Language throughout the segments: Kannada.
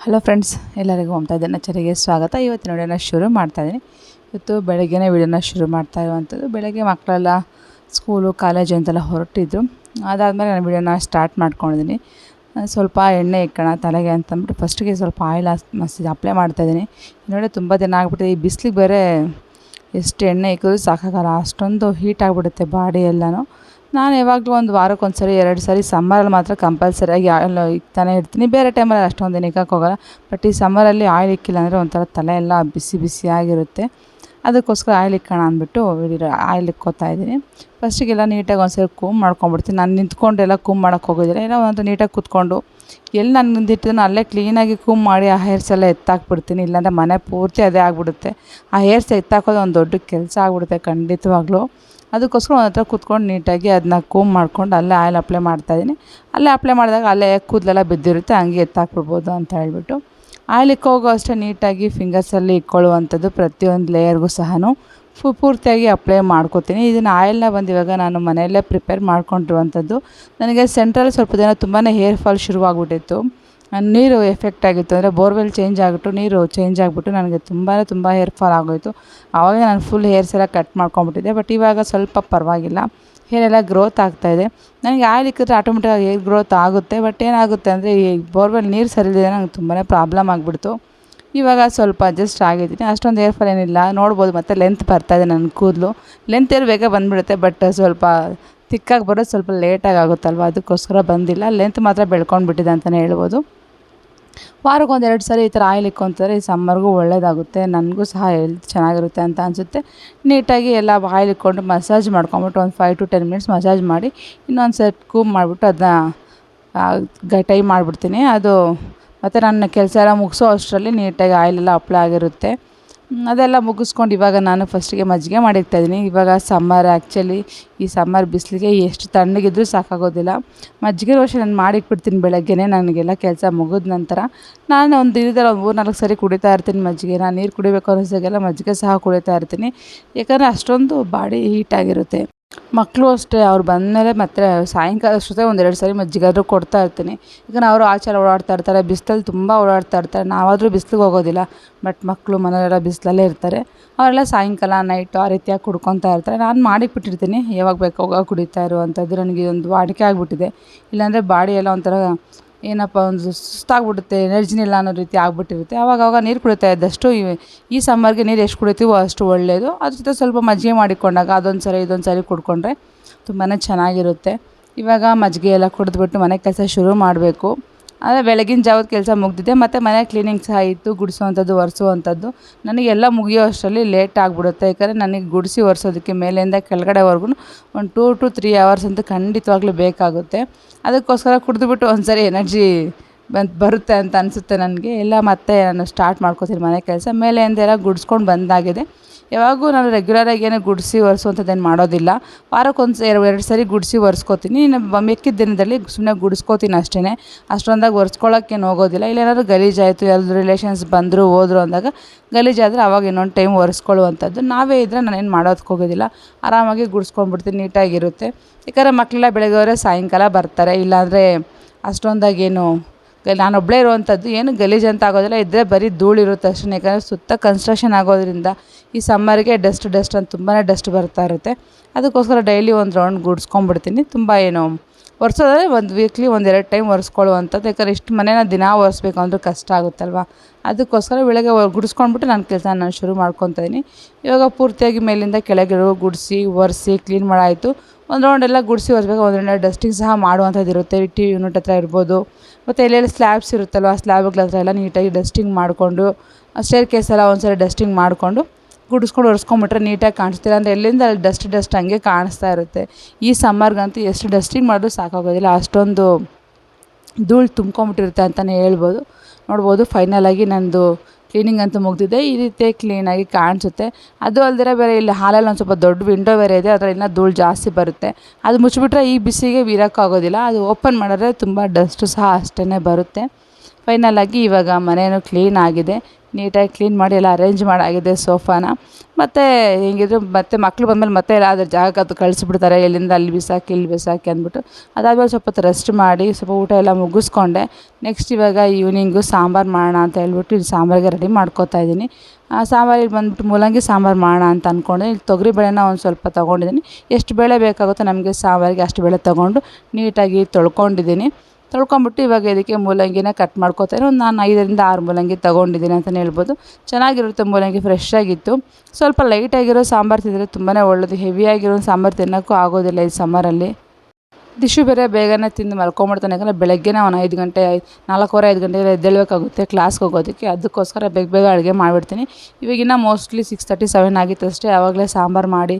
ಹಲೋ ಫ್ರೆಂಡ್ಸ್, ಎಲ್ಲರಿಗೂ ಮಮತಾ ದಿನಚರಿಗೆ ಸ್ವಾಗತ. ಇವತ್ತಿನ ವಿಡಿಯೋನ ಶುರು ಮಾಡ್ತಾಯಿದ್ದೀನಿ. ಇವತ್ತು ಬೆಳಗ್ಗೆನೇ ವಿಡಿಯೋನ ಶುರು ಮಾಡ್ತಾ ಇರುವಂಥದ್ದು. ಬೆಳಗ್ಗೆ ಮಕ್ಕಳೆಲ್ಲ ಸ್ಕೂಲು ಕಾಲೇಜು ಅಂತೆಲ್ಲ ಹೊರಟಿದ್ರು. ಅದಾದಮೇಲೆ ನಾನು ವಿಡಿಯೋನ ಸ್ಟಾರ್ಟ್ ಮಾಡ್ಕೊಂಡಿದ್ದೀನಿ. ಸ್ವಲ್ಪ ಎಣ್ಣೆ ಇಕ್ಕೋಣ ತಲೆಗೆ ಅಂತಂದ್ಬಿಟ್ಟು ಫಸ್ಟಿಗೆ ಸ್ವಲ್ಪ ಆಯಿಲ್ ಮಸ್ತ್ ಅಪ್ಲೈ ಮಾಡ್ತಾಯಿದ್ದೀನಿ. ನೋಡಿ ತುಂಬ ದಿನ ಆಗಿಬಿಟ್ಟಿದೆ. ಈ ಬಿಸಿಲಿಗೆ ಬೇರೆ ಎಷ್ಟು ಎಣ್ಣೆ ಇಕ್ಕಿದ್ರು ಸಾಕಾಗಲ್ಲ, ಅಷ್ಟೊಂದು ಹೀಟ್ ಆಗಿಬಿಡುತ್ತೆ ಬಾಡಿ ಎಲ್ಲನೂ. ನಾನು ಯಾವಾಗಲೂ ಒಂದು ವಾರಕ್ಕೆ ಸರಿ 2 ಸಾರಿ ಸಮ್ಮರಲ್ಲಿ ಮಾತ್ರ ಕಂಪಲ್ಸರಿಯಾಗಿ ಆಯಿಲ್ ಇಕ್ತಾನೆ ಇರ್ತೀನಿ. ಬೇರೆ ಟೈಮಲ್ಲಿ ಅಷ್ಟೊಂದೇನು ಇಕ್ಕೋಕ್ಕೋಗಲ್ಲ. ಬಟ್ ಈ ಸಮ್ಮರಲ್ಲಿ ಆಯಿಲ್ ಇಕ್ಕಿಲ್ಲ ಅಂದರೆ ಒಂಥರ ತಲೆ ಎಲ್ಲ ಬಿಸಿ ಬಿಸಿಯಾಗಿರುತ್ತೆ. ಅದಕ್ಕೋಸ್ಕರ ಆಯಿಲ್ ಇಕ್ಕೋಣ ಅಂದ್ಬಿಟ್ಟು ಆಯಿಲ್ ಇಕ್ಕೋತಾ ಇದ್ದೀನಿ. ಫಸ್ಟಿಗೆಲ್ಲ ನೀಟಾಗಿ ಒಂದ್ಸರಿ ಕೂಮ್ ಮಾಡ್ಕೊಂಬಿಡ್ತೀನಿ. ನಾನು ನಿಂತ್ಕೊಂಡೆಲ್ಲ ಕೂಮ್ ಮಾಡೋಕ್ಕೆ ಹೋಗೋದಿಲ್ಲ. ಏನೋ ಒಂದು ನೀಟಾಗಿ ಕೂತ್ಕೊಂಡು ಎಲ್ಲಿ ನಾನು ನಿಂತಿರ್ತೀನಿ ಅಲ್ಲೇ ಕ್ಲೀನಾಗಿ ಕೂಮ್ ಮಾಡಿ ಆ ಹೇರ್ಸ್ ಎಲ್ಲ ಎತ್ತಾಕ್ಬಿಡ್ತೀನಿ. ಇಲ್ಲಾಂದರೆ ಮನೆ ಪೂರ್ತಿ ಅದೇ ಆಗಿಬಿಡುತ್ತೆ. ಆ ಹೇರ್ಸ್ ಎತ್ತಾಕೋದು ಒಂದು ದೊಡ್ಡ ಕೆಲಸ ಆಗಿಬಿಡುತ್ತೆ ಖಂಡಿತವಾಗ್ಲೂ. ಅದಕ್ಕೋಸ್ಕರ ಒಂದು ಹತ್ರ ಕೂತ್ಕೊಂಡು ನೀಟಾಗಿ ಅದನ್ನ ಕೂಮ್ ಮಾಡ್ಕೊಂಡು ಅಲ್ಲೇ ಆಯಿಲ್ ಅಪ್ಲೈ ಮಾಡ್ತಾಯಿದ್ದೀನಿ. ಅಲ್ಲೇ ಅಪ್ಲೈ ಮಾಡಿದಾಗ ಅಲ್ಲೇ ಕೂದಲೆಲ್ಲ ಬಿದ್ದಿರುತ್ತೆ, ಹಂಗೆ ಎತ್ತಾಕ್ಬಿಡ್ಬೋದು ಅಂತ ಹೇಳ್ಬಿಟ್ಟು ಆಯಿಲ್ ಇಕ್ಕೋಗೋ ಅಷ್ಟೇ ನೀಟಾಗಿ ಫಿಂಗರ್ಸಲ್ಲಿ ಇಕ್ಕೊಳ್ಳುವಂಥದ್ದು. ಪ್ರತಿಯೊಂದು ಲೇಯರ್ಗೂ ಸಹ ಪೂರ್ತಿಯಾಗಿ ಅಪ್ಲೈ ಮಾಡ್ಕೋತೀನಿ. ಇದನ್ನು ಆಯಿಲ್ನ ಬಂದು ಇವಾಗ ನಾನು ಮನೆಯಲ್ಲೇ ಪ್ರಿಪೇರ್ ಮಾಡ್ಕೊಂಡಿರುವಂಥದ್ದು. ನನಗೆ ಸೆಂಟ್ರಲ್ಲಿ ಸ್ವಲ್ಪ ದಿನ ತುಂಬಾ ಹೇರ್ ಫಾಲ್ ಶುರುವಾಗ್ಬಿಟ್ಟಿತ್ತು. ನೀರು ಎಫೆಕ್ಟ್ ಆಗಿತ್ತು, ಅಂದರೆ ಬೋರ್ವೆಲ್ ಚೇಂಜ್ ಆಗಿಬಿಟ್ಟು ನೀರು ಚೇಂಜ್ ಆಗಿಬಿಟ್ಟು ನನಗೆ ತುಂಬ ಹೇರ್ ಫಾಲ್ ಆಗೋಯಿತು. ಆವಾಗ ನಾನು ಫುಲ್ ಹೇರ್ಸ್ ಎಲ್ಲ ಕಟ್ ಮಾಡ್ಕೊಂಬಿಟ್ಟಿದ್ದೆ. ಬಟ್ ಇವಾಗ ಸ್ವಲ್ಪ ಪರವಾಗಿಲ್ಲ, ಹೇರ್ ಎಲ್ಲ ಗ್ರೋತ್ ಆಗ್ತಾಯಿದೆ. ನನಗೆ ಆಯಿಲ್ ಇಕ್ಕಿದ್ರೆ ಆಟೋಮೆಟಿಕ್ಕಾಗಿ ಹೇರ್ ಗ್ರೋತ್ ಆಗುತ್ತೆ. ಬಟ್ ಏನಾಗುತ್ತೆ ಅಂದರೆ ಈ ಬೋರ್ವೆಲ್ ನೀರು ಸರಿಯಿದೆ, ನಂಗೆ ತುಂಬಾ ಪ್ರಾಬ್ಲಮ್ ಆಗಿಬಿಡ್ತು. ಇವಾಗ ಸ್ವಲ್ಪ ಅಡ್ಜಸ್ಟ್ ಆಗಿದ್ದೀನಿ. ಅಷ್ಟೊಂದು ಹೇರ್ ಫಾಲ್ ಏನಿಲ್ಲ, ನೋಡ್ಬೋದು. ಮತ್ತು ಲೆಂತ್ ಬರ್ತಾಯಿದೆ ನನ್ನ ಕೂದಲು. ಲೆಂತ್ ಏರ್ ಬೇಗ ಬಂದುಬಿಡುತ್ತೆ, ಬಟ್ ಸ್ವಲ್ಪ ತಿಕ್ಕಾಗಿ ಬರೋದು ಸ್ವಲ್ಪ ಲೇಟಾಗಿ ಆಗುತ್ತಲ್ವ, ಅದಕ್ಕೋಸ್ಕರ ಬಂದಿಲ್ಲ. ಲೆಂತ್ ಮಾತ್ರ ಬೆಳ್ಕೊಂಡ್ಬಿಟ್ಟಿದೆ ಅಂತಲೇ ಹೇಳ್ಬೋದು. ವಾರಕ್ಕೆ 1-2 ಸಾರಿ ಈ ಥರ ಆಯಿಲ್ ಇಕ್ಕೊಂತಾರೆ. ಈ ಸಮ್ಮರ್ಗೂ ಒಳ್ಳೆಯದಾಗುತ್ತೆ, ನನಗೂ ಸಹ ಹೆಲ್ತ್ ಚೆನ್ನಾಗಿರುತ್ತೆ ಅಂತ ಅನಿಸುತ್ತೆ. ನೀಟಾಗಿ ಎಲ್ಲ ಆಯಿಲ್ ಇಕ್ಕೊಂಡು ಮಸಾಜ್ ಮಾಡ್ಕೊಂಬಿಟ್ಟು ಒಂದು 5 to 10 ಮಿನಿಟ್ಸ್ ಮಸಾಜ್ ಮಾಡಿ ಇನ್ನೊಂದು ಸೆಟ್ ಕೂಮ್ ಮಾಡಿಬಿಟ್ಟು ಅದನ್ನ ಟೈ ಮಾಡಿಬಿಡ್ತೀನಿ. ಅದು ಮತ್ತು ನನ್ನ ಕೆಲಸ ಎಲ್ಲ ಮುಗಿಸೋ ಅಷ್ಟರಲ್ಲಿ ನೀಟಾಗಿ ಆಯಿಲೆಲ್ಲ ಅಪ್ಲೈ ಆಗಿರುತ್ತೆ. ಅದೆಲ್ಲ ಮುಗಿಸ್ಕೊಂಡು ಇವಾಗ ನಾನು ಫಸ್ಟಿಗೆ ಮಜ್ಜಿಗೆ ಮಾಡಿರ್ತಾಯಿದ್ದೀನಿ. ಇವಾಗ ಸಮ್ಮರ್ ಆ್ಯಕ್ಚುಲಿ ಈ ಸಮ್ಮರ್ ಬಿಸಿಲಿಗೆ ಎಷ್ಟು ತಣ್ಣಗಿದ್ರೂ ಸಾಕಾಗೋದಿಲ್ಲ. ಮಜ್ಜಿಗೆ ಅಷ್ಟೇ ನಾನು ಮಾಡಿಟ್ಬಿಡ್ತೀನಿ ಬೆಳಗ್ಗೆನೇ. ನನಗೆಲ್ಲ ಕೆಲಸ ಮುಗಿದ ನಂತರ ನಾನು ಒಂದು ದಿನದಲ್ಲಿ 3-4 ಸಾರಿ ಕುಡಿತಾ ಇರ್ತೀನಿ ಮಜ್ಜಿಗೆ. ನಾನು ನೀರು ಕುಡಿಬೇಕು ಅನ್ನಿಸ್ದಾಗೆಲ್ಲ ಮಜ್ಜಿಗೆ ಸಹ ಕುಡಿತಾ ಇರ್ತೀನಿ. ಯಾಕಂದರೆ ಅಷ್ಟೊಂದು ಬಾಡಿ ಹೀಟಾಗಿರುತ್ತೆ. ಮಕ್ಕಳು ಅಷ್ಟೇ, ಅವ್ರು ಬಂದಮೇಲೆ ಮತ್ತೆ ಸಾಯಂಕಾಲ ಅಷ್ಟೊತ್ತಿಗೆ 1-2 ಸಾರಿ ಮಜ್ಜಿಗೆ ಆದರೂ ಕೊಡ್ತಾ ಇರ್ತೀನಿ. ಯಾಕಂದರೆ ಅವರು ಆಚೆ ಓಡಾಡ್ತಾ ಇರ್ತಾರೆ, ಬಿಸಿಲಲ್ಲಿ ತುಂಬ ಓಡಾಡ್ತಾ ಇರ್ತಾರೆ. ನಾವಾದರೂ ಬಿಸಿಲಿಗೆ ಹೋಗೋದಿಲ್ಲ, ಬಟ್ ಮಕ್ಕಳು ಮನೆಯಲ್ಲೆಲ್ಲ ಬಿಸಿಲಲ್ಲೇ ಇರ್ತಾರೆ. ಅವರೆಲ್ಲ ಸಾಯಂಕಾಲ ನೈಟು ಆ ರೀತಿಯಾಗಿ ಕುಡ್ಕೊತಾ ಇರ್ತಾರೆ. ನಾನು ಮಾಡಿಟ್ಬಿಟ್ಟಿರ್ತೀನಿ, ಯಾವಾಗ ಬೇಕೋ ಆವಾಗ ಕುಡಿತಾ ಇರುವಂಥದ್ದು. ನನಗೆ ಒಂದು ವಾಡಿಕೆ ಆಗಿಬಿಟ್ಟಿದೆ. ಇಲ್ಲಾಂದರೆ ಬಾಡಿ ಎಲ್ಲ ಒಂಥರ ಏನಪ್ಪ ಒಂದು ಸುಸ್ತಾಗ್ಬಿಡುತ್ತೆ, ಎನರ್ಜಿನೇ ಇಲ್ಲ ಅನ್ನೋ ರೀತಿ ಆಗ್ಬಿಟ್ಟಿರುತ್ತೆ. ಆವಾಗ ನೀರು ಕುಡಿತಾ ಇದ್ದಷ್ಟು ಈ ಸಮ್ಮರ್ಗೆ ನೀರು ಎಷ್ಟು ಕುಡಿತೀವೋ ಅಷ್ಟು ಒಳ್ಳೆಯದು. ಅದ್ರ ಜೊತೆ ಸ್ವಲ್ಪ ಮಜ್ಜಿಗೆ ಮಾಡಿಕೊಂಡಾಗ ಅದೊಂದು ಸಾರಿ ಕುಡ್ಕೊಂಡ್ರೆ ತುಂಬಾ ಚೆನ್ನಾಗಿರುತ್ತೆ. ಇವಾಗ ಮಜ್ಜಿಗೆ ಎಲ್ಲ ಕುಡಿದ್ಬಿಟ್ಟು ಮನೆ ಕೆಲಸ ಶುರು ಮಾಡಬೇಕು. ಆದರೆ ಬೆಳಗಿನ ಜಾವದ ಕೆಲಸ ಮುಗಿದಿದೆ. ಮತ್ತು ಮನೆ ಕ್ಲೀನಿಂಗ್ ಸಹ ಇತ್ತು, ಗುಡಿಸೋವಂಥದ್ದು ಒರೆಸೋವಂಥದ್ದು. ನನಗೆಲ್ಲ ಮುಗಿಯೋ ಅಷ್ಟರಲ್ಲಿ ಲೇಟ್ ಆಗಿಬಿಡುತ್ತೆ. ಯಾಕಂದರೆ ನನಗೆ ಗುಡಿಸಿ ಒರೆಸೋದಕ್ಕೆ ಮೇಲಿಂದ ಕೆಳಗಡೆವರೆಗೂ ಒಂದು 2 to 3 hours ಅಂತೂ ಖಂಡಿತವಾಗ್ಲೂ ಬೇಕಾಗುತ್ತೆ. ಅದಕ್ಕೋಸ್ಕರ ಕುಡಿದ್ಬಿಟ್ಟು ಒಂದು ಸಾರಿ ಎನರ್ಜಿ ಬರುತ್ತೆ ಅಂತ ಅನಿಸುತ್ತೆ ನನಗೆ. ಎಲ್ಲ ಮತ್ತೆ ನಾನು ಸ್ಟಾರ್ಟ್ ಮಾಡ್ಕೋತೀನಿ ಮನೆ ಕೆಲಸ. ಮೇಲೆಯಿಂದ ಎಲ್ಲ ಗುಡಿಸ್ಕೊಂಡು ಬಂದಾಗಿದೆ. ಯಾವಾಗೂ ನಾನು ರೆಗ್ಯುಲರಾಗಿ ಏನು ಗುಡಿಸಿ ಒರೆಸೋವಂಥದ್ದೇನು ಮಾಡೋದಿಲ್ಲ. ವಾರಕ್ಕೆ 2 ಸಾರಿ ಗುಡಿಸಿ ಒರೆಸ್ಕೋತೀನಿ. ಇನ್ನು ಮಿಕ್ಕಿದ ದಿನದಲ್ಲಿ ಸುಮ್ಮನೆ ಗುಡಿಸ್ಕೋತೀನಿ ಅಷ್ಟೇ. ಅಷ್ಟೊಂದಾಗಿ ಒರೆಸ್ಕೊಳ್ಳೋಕ್ಕೇನು ಹೋಗೋದಿಲ್ಲ. ಇಲ್ಲೇನಾದರೂ ಗಲೀಜಾಯಿತು, ಯಾರಾದರೂ ರಿಲೇಷನ್ಸ್ ಬಂದರು ಹೋದರು ಅಂದಾಗ ಗಲೀಜಾದರೆ ಆವಾಗ ಇನ್ನೊಂದು ಟೈಮ್ ಒರೆಸ್ಕೊಳ್ಳುವಂಥದ್ದು. ನಾವೇ ಇದ್ದರೆ ನಾನೇನು ಮಾಡೋದಕ್ಕೆ ಹೋಗೋದಿಲ್ಲ, ಆರಾಮಾಗಿ ಗುಡಿಸ್ಕೊಂಡ್ಬಿಡ್ತೀನಿ, ನೀಟಾಗಿರುತ್ತೆ. ಯಾಕಂದರೆ ಮಕ್ಕಳೆಲ್ಲ ಬೆಳಗ್ಗೆ ಹೋದರೆ ಸಾಯಂಕಾಲ ಬರ್ತಾರೆ. ಇಲ್ಲಾಂದರೆ ಅಷ್ಟೊಂದಾಗೇನು ನಾನೊಬ್ಬಳೇ ಇರುವಂಥದ್ದು, ಏನು ಗಲೀಜು ಅಂತ ಆಗೋದಿಲ್ಲ. ಇದ್ದರೆ ಬರೀ ಧೂಳಿರುತ್ತೆ ಅಷ್ಟೇ. ಯಾಕಂದರೆ ಸುತ್ತ ಕನ್ಸ್ಟ್ರಕ್ಷನ್ ಆಗೋದ್ರಿಂದ ಈ ಸಮ್ಮರ್ಗೆ ಡಸ್ಟ್ ಅಂತ ತುಂಬಾ ಡಸ್ಟ್ ಬರ್ತಾ ಇರುತ್ತೆ. ಅದಕ್ಕೋಸ್ಕರ ಡೈಲಿ ಒಂದು ರೌಂಡ್ ಗುಡಿಸ್ಕೊಂಡ್ಬಿಡ್ತೀನಿ. ತುಂಬ ಏನು ಒರೆಸೋದಾದರೆ ಒಂದು ವೀಕ್ಲಿ 1-2 ಟೈಮ್ ಒರೆಸ್ಕೊಳ್ಳುವಂಥದ್ದು. ಯಾಕಂದರೆ ಇಷ್ಟು ಮನೇನ ದಿನ ಒರೆಸ್ಬೇಕು ಅಂದರೂ ಕಷ್ಟ ಆಗುತ್ತಲ್ವ. ಅದಕ್ಕೋಸ್ಕರ ಬೆಳಗ್ಗೆ ಗುಡಿಸ್ಕೊಂಡ್ಬಿಟ್ಟು ನಾನು ಶುರು ಮಾಡ್ಕೊತಾಯಿದ್ದೀನಿ. ಇವಾಗ ಪೂರ್ತಿಯಾಗಿ ಮೇಲಿಂದ ಕೆಳಗಿರೋ ಗುಡಿಸಿ ಒರೆಸಿ ಕ್ಲೀನ್ ಮಾಡಾಯಿತು. ಒಂದು ರೌಂಡ್ ಎಲ್ಲ ಗುಡಿಸಿ ಒರೆಸ್ಬೇಕು. ಒಂದು ರೌಂಡ್ ಡಸ್ಟಿಂಗ್ ಸಹ ಮಾಡುವಂಥದ್ದು ಇರುತ್ತೆ. ಟಿ ಯೂನಿಟ್ ಹತ್ರ ಇರ್ಬೋದು, ಮತ್ತು ಎಲ್ಲೆಲ್ಲಿ ಸ್ಲ್ಯಾಬ್ಸ್ ಇರುತ್ತಲ್ವ ಆ ಸ್ಲ್ಯಾಬ್ಗಳ ಹತ್ರ ಎಲ್ಲ ನೀಟಾಗಿ ಡಸ್ಟಿಂಗ್ ಮಾಡಿಕೊಂಡು, ಸ್ಟೇರ್ ಕೇಸ್ ಎಲ್ಲ ಒಂದು ಸರಿ ಡಸ್ಟಿಂಗ್ ಮಾಡಿಕೊಂಡು ಗುಡಿಸ್ಕೊಂಡು ಒರೆಸ್ಕೊಂಬಿಟ್ರೆ ನೀಟಾಗಿ ಕಾಣಿಸ್ತಿಲ್ಲ. ಅಂದರೆ ಎಲ್ಲಿಂದ ಅಲ್ಲಿ ಡಸ್ಟ್ ಹಂಗೆ ಕಾಣಿಸ್ತಾ ಇರುತ್ತೆ. ಈ ಸಮ್ಮರ್ಗಂತೂ ಎಷ್ಟು ಡಸ್ಟಿಂಗ್ ಮಾಡಿದ್ರೂ ಸಾಕಾಗೋದಿಲ್ಲ, ಅಷ್ಟೊಂದು ಧೂಳು ತುಂಬ್ಕೊಂಬಿಟ್ಟಿರುತ್ತೆ ಅಂತಲೇ ಹೇಳ್ಬೋದು. ನೋಡ್ಬೋದು ಫೈನಲಾಗಿ ನಂದು ಕ್ಲೀನಿಂಗ್ ಅಂತೂ ಮುಗಿದಿದೆ. ಈ ರೀತಿ ಕ್ಲೀನಾಗಿ ಕಾಣಿಸುತ್ತೆ. ಅದು ಅಲ್ಲದೆ ಬೇರೆ ಇಲ್ಲಿ ಹಾಲಲ್ಲಿ ಒಂದು ಸ್ವಲ್ಪ ದೊಡ್ಡ ವಿಂಡೋ ಬೇರೆ ಇದೆ, ಅದರ ಇನ್ನೂ ಧೂಳು ಜಾಸ್ತಿ ಬರುತ್ತೆ. ಅದು ಮುಚ್ಚಿಬಿಟ್ರೆ ಈ ಬಿಸಿಗೆ ಇರೋಕ್ಕಾಗೋದಿಲ್ಲ. ಅದು ಓಪನ್ ಮಾಡಿದ್ರೆ ತುಂಬ ಡಸ್ಟು ಸಹ ಅಷ್ಟೇ ಬರುತ್ತೆ. ಫೈನಲಾಗಿ ಇವಾಗ ಮನೇನು ಕ್ಲೀನ್ ಆಗಿದೆ. ನೀಟಾಗಿ ಕ್ಲೀನ್ ಮಾಡಿ ಎಲ್ಲ ಅರೇಂಜ್ ಮಾಡಾಗಿದೆ ಸೋಫಾನ. ಮತ್ತು ಹೆಂಗಿದ್ರು ಮತ್ತೆ ಮಕ್ಕಳು ಬಂದಮೇಲೆ ಮತ್ತೆ ಎಲ್ಲ ಅದ್ರ ಜಾಗಕ್ಕೆ ಅದು ಕಳಿಸ್ಬಿಡ್ತಾರೆ, ಎಲ್ಲಿಂದ ಅಲ್ಲಿ ಬಿಸಾಕಿ ಇಲ್ಲಿ ಬಿಸಾಕಿ ಅಂದ್ಬಿಟ್ಟು. ಅದಾದಮೇಲೆ ಸ್ವಲ್ಪ ಹೊತ್ತು ರೆಸ್ಟ್ ಮಾಡಿ ಸ್ವಲ್ಪ ಊಟ ಎಲ್ಲ ಮುಗಿಸ್ಕೊಂಡೆ. ನೆಕ್ಸ್ಟ್ ಇವಾಗ ಈವ್ನಿಂಗು ಸಾಂಬಾರು ಮಾಡೋಣ ಅಂತ ಹೇಳ್ಬಿಟ್ಟು ಇಲ್ಲಿ ಸಾಂಬಾರಿಗೆ ರೆಡಿ ಮಾಡ್ಕೊತಾ ಇದ್ದೀನಿ. ಸಾಂಬಾರಿಗೆ ಬಂದ್ಬಿಟ್ಟು ಮೂಲಂಗಿ ಸಾಂಬಾರು ಮಾಡೋಣ ಅಂತ ಅಂದ್ಕೊಂಡೆ. ಇಲ್ಲಿ ತೊಗರಿಬೇಳೆನ ಒಂದು ಸ್ವಲ್ಪ ತೊಗೊಂಡಿದ್ದೀನಿ. ಎಷ್ಟು ಬೇಳೆ ಬೇಕಾಗುತ್ತೋ ನಮಗೆ ಸಾಂಬಾರಿಗೆ ಅಷ್ಟು ಬೇಳೆ ತೊಗೊಂಡು ನೀಟಾಗಿ ತೊಳ್ಕೊಂಡಿದ್ದೀನಿ. ತೊಳ್ಕೊಂಬಿಟ್ಟು ಇವಾಗ ಇದಕ್ಕೆ ಮೂಲಂಗಿನ ಕಟ್ ಮಾಡ್ಕೊತಾರೆ. ಒಂದು ನಾನು 5ರಿಂದ 6 ಮೂಲಂಗಿ ತೊಗೊಂಡಿದ್ದೀನಿ ಅಂತಲೇ ಹೇಳ್ಬೋದು. ಚೆನ್ನಾಗಿರುತ್ತೆ ಮೂಲಂಗಿ, ಫ್ರೆಶ್ ಆಗಿತ್ತು. ಸ್ವಲ್ಪ ಲೈಟಾಗಿರೋ ಸಾಂಬಾರು ತಿಂದರೆ ತುಂಬಾ ಒಳ್ಳೆಯದು. ಹೆವಿಯಾಗಿರೋ ಸಾಂಬಾರು ತಿನ್ನೋಕ್ಕೂ ಆಗೋದಿಲ್ಲ ಈ ಸಮ್ಮರಲ್ಲಿ. ದಿಶು ಬೇರೆ ಬೇಗನೆ ತಿಂದು ಮಲ್ಕೊಂಬಿಡ್ತಾನೆ. ಯಾಕಂದರೆ ಬೆಳಗ್ಗೆನೇ ಅವನು 5 ಗಂಟೆ 4:15 5 ಗಂಟೆಗೆ ಎದ್ದೇಳಬೇಕಾಗುತ್ತೆ ಕ್ಲಾಸ್ಗೆ ಹೋಗೋದಕ್ಕೆ. ಅದಕ್ಕೋಸ್ಕರ ಬೇಗ ಬೇಗ ಅಡುಗೆ ಮಾಡಿಬಿಡ್ತೀನಿ. ಇವಾಗಿನ ಮೋಸ್ಟ್ಲಿ 6:30 7 ಆಗಿತ್ತು ಅಷ್ಟೇ. ಆವಾಗಲೇ ಸಾಂಬಾರು ಮಾಡಿ